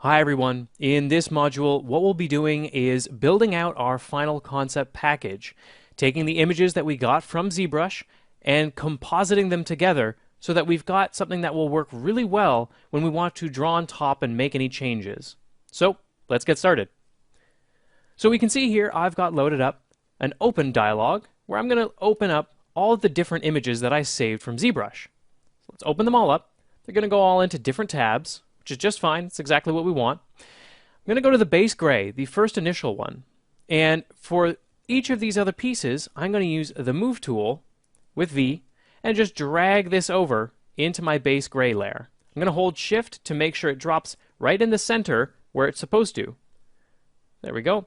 Hi everyone. In this module, what we'll be doing is building out our final concept package, taking the images that we got from ZBrush and compositing them together so that we've got something that will work really well when we want to draw on top and make any changes. So let's get started. So we can see here I've got loaded up an open dialog where I'm going to open up all of the different images that I saved from ZBrush. So let's open them all up. They're going to go all into different tabs, which is just fine. It's exactly what we want. I'm going to go to the base gray, the first initial one. And for each of these other pieces, I'm going to use the Move tool with V and just drag this over into my base gray layer. I'm going to hold Shift to make sure it drops right in the center where it's supposed to. There we go.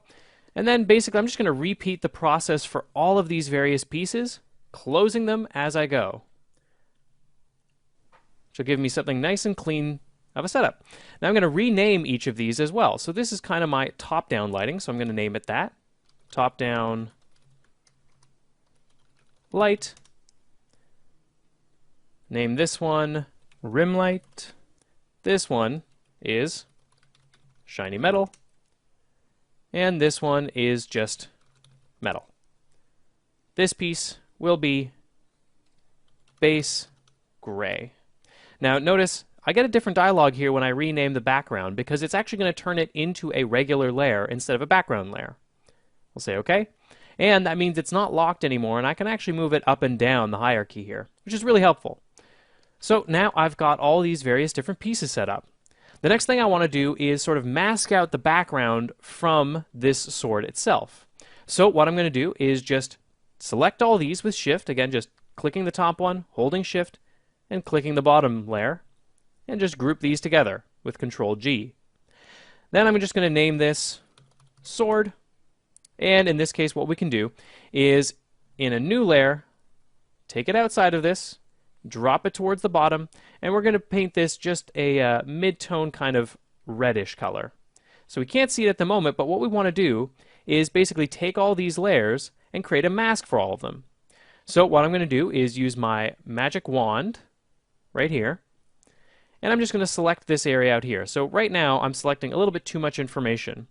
And then basically I'm just going to repeat the process for all of these various pieces, closing them as I go. Which will give me something nice and clean of a setup. Now I'm going to rename each of these as well. So this is kind of my top-down lighting, so I'm going to name it that. Top-down light. Name this one rim light. This one is shiny metal. And this one is just metal. This piece will be base gray. Now notice I get a different dialog here when I rename the background because it's actually going to turn it into a regular layer instead of a background layer. We'll say OK. And that means it's not locked anymore, and I can actually move it up and down the hierarchy here, which is really helpful. So now I've got all these various different pieces set up. The next thing I want to do is sort of mask out the background from this sword itself. So what I'm going to do is just select all these with Shift, again just clicking the top one, holding Shift, and clicking the bottom layer, and just group these together with Control G. Then I'm just going to name this sword, and in this case what we can do is in a new layer, take it outside of this, drop it towards the bottom, and we're going to paint this just a mid-tone kind of reddish color. So we can't see it at the moment, but what we want to do is basically take all these layers and create a mask for all of them. So what I'm going to do is use my magic wand right here, and I'm just going to select this area out here. So right now I'm selecting a little bit too much information.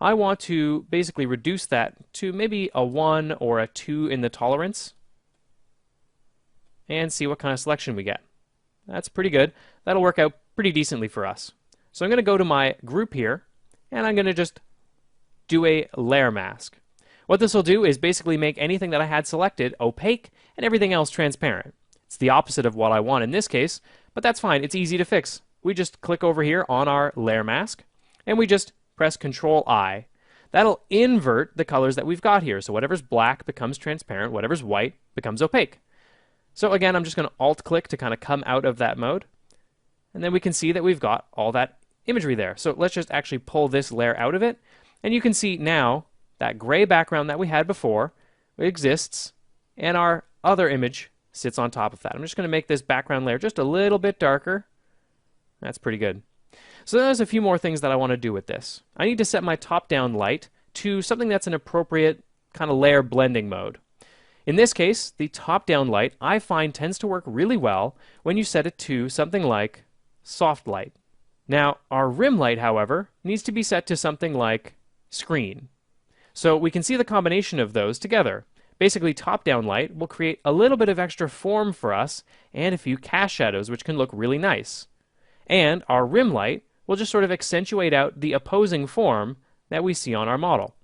I want to basically reduce that to maybe a 1 or a 2 in the tolerance and see what kind of selection we get. That's pretty good. That'll work out pretty decently for us. So I'm going to go to my group here, and I'm going to just do a layer mask. What this will do is basically make anything that I had selected opaque and everything else transparent. It's the opposite of what I want in this case, but that's fine. It's easy to fix. We just click over here on our layer mask, and we just press Control I. That'll invert the colors that we've got here. So whatever's black becomes transparent, whatever's white becomes opaque. So again, I'm just going to Alt-click to kind of come out of that mode, and then we can see that we've got all that imagery there. So let's just actually pull this layer out of it, and you can see now that gray background that we had before exists, and our other image sits on top of that. I'm just going to make this background layer just a little bit darker. That's pretty good. So there's a few more things that I want to do with this. I need to set my top-down light to something that's an appropriate kind of layer blending mode. In this case, the top-down light I find tends to work really well when you set it to something like soft light. Now, our rim light, however, needs to be set to something like screen. So we can see the combination of those together. Basically, top-down light will create a little bit of extra form for us and a few cast shadows, which can look really nice. And our rim light will just sort of accentuate out the opposing form that we see on our model.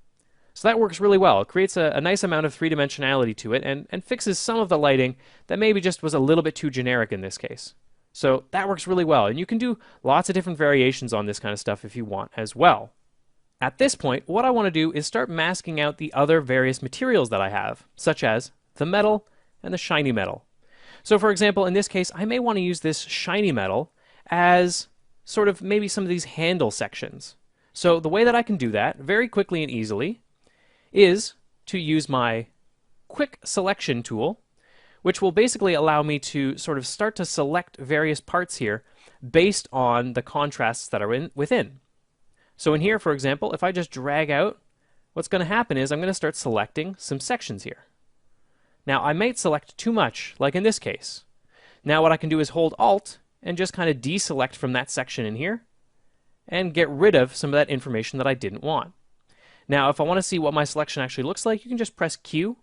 So that works really well. It creates a nice amount of three-dimensionality to it and fixes some of the lighting that maybe just was a little bit too generic in this case. So that works really well, and you can do lots of different variations on this kind of stuff if you want as well. At this point, what I want to do is start masking out the other various materials that I have, such as the metal and the shiny metal. So for example, in this case, I may want to use this shiny metal as sort of maybe some of these handle sections. So the way that I can do that very quickly and easily is to use my quick selection tool, which will basically allow me to sort of start to select various parts here based on the contrasts that are within. So in here, for example, if I just drag out, what's going to happen is I'm going to start selecting some sections here. Now, I might select too much, like in this case. Now what I can do is hold Alt and just kind of deselect from that section in here, and get rid of some of that information that I didn't want. Now, if I want to see what my selection actually looks like, you can just press Q,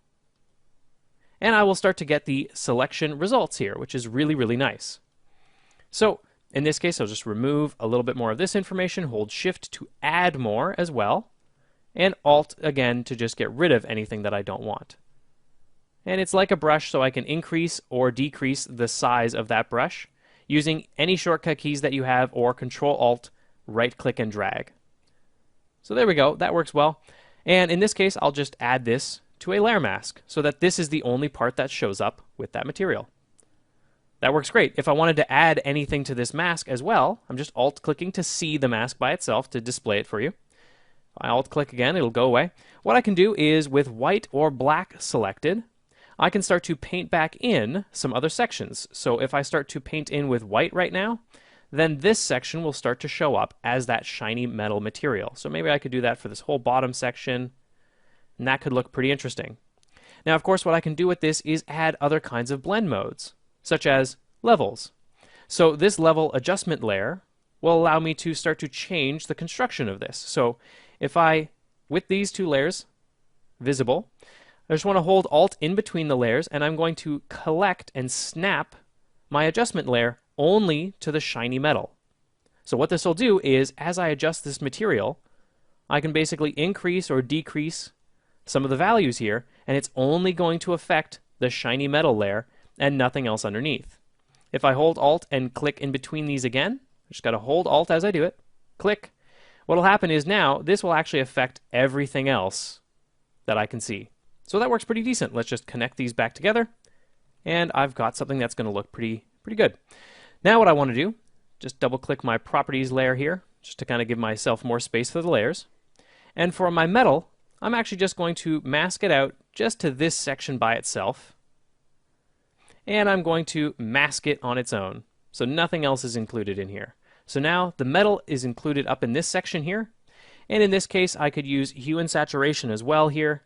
and I will start to get the selection results here, which is really, really nice. So in this case, I'll just remove a little bit more of this information, hold Shift to add more as well, and Alt again to just get rid of anything that I don't want. And it's like a brush, so I can increase or decrease the size of that brush using any shortcut keys that you have, or Control Alt, right click and drag. So there we go, that works well. And in this case, I'll just add this to a layer mask so that this is the only part that shows up with that material. That works great. If I wanted to add anything to this mask as well, I'm just Alt-clicking to see the mask by itself to display it for you. If I Alt-click again, it'll go away. What I can do is, with white or black selected, I can start to paint back in some other sections. So if I start to paint in with white right now, then this section will start to show up as that shiny metal material. So maybe I could do that for this whole bottom section, and that could look pretty interesting. Now, of course, what I can do with this is add other kinds of blend modes, such as levels. So this level adjustment layer will allow me to start to change the construction of this. So if I, with these two layers visible, I just want to hold Alt in between the layers, and I'm going to collect and snap my adjustment layer only to the shiny metal. So what this will do is, as I adjust this material, I can basically increase or decrease some of the values here, and it's only going to affect the shiny metal layer and nothing else underneath. If I hold Alt and click in between these again, I just got to hold Alt as I do it, click, what will happen is now this will actually affect everything else that I can see. So that works pretty decent. Let's just connect these back together, and I've got something that's going to look pretty good. Now what I want to do, just double click my properties layer here, just to kind of give myself more space for the layers. And for my metal, I'm actually just going to mask it out just to this section by itself. And I'm going to mask it on its own, so nothing else is included in here. So now the metal is included up in this section here, and in this case I could use hue and saturation as well here.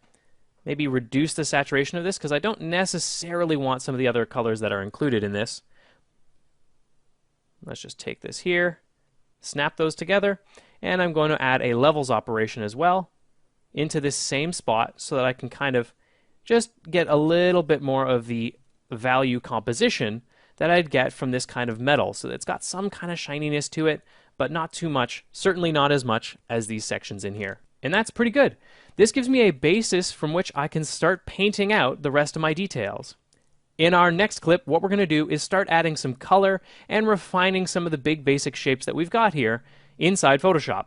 Maybe reduce the saturation of this, because I don't necessarily want some of the other colors that are included in this. Let's just take this here, snap those together, and I'm going to add a levels operation as well into this same spot so that I can kind of just get a little bit more of the value composition that I'd get from this kind of metal. So it's got some kind of shininess to it, but not too much, certainly not as much as these sections in here. And that's pretty good. This gives me a basis from which I can start painting out the rest of my details. In our next clip, what we're going to do is start adding some color and refining some of the big basic shapes that we've got here inside Photoshop.